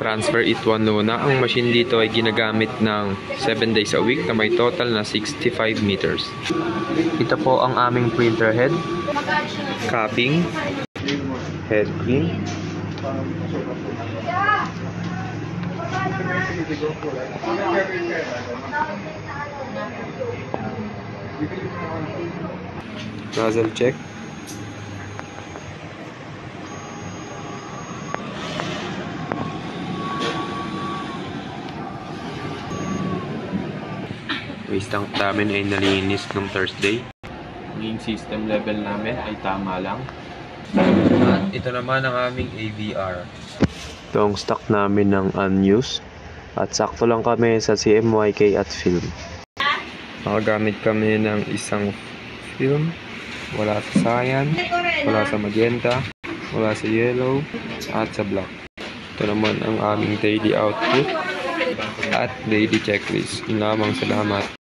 Transfer it one Luna. Ang machine dito ay ginagamit ng 7 days a week na may total na 65 meters. Ito po ang aming printer head, capping, head clean, nozzle check, waste tank namin ay nalinis ng Thursday. Yung system level namin ay tama lang. At ito naman ang aming AVR. Ito ang stock namin ng unused. At sakto lang kami sa CMYK at film. Nakagamit kami ng isang film. Wala sa cyan, wala sa magenta, wala sa yellow, at sa black. Ito naman ang aming daily output at daily checklist. Yun lamang, salamat.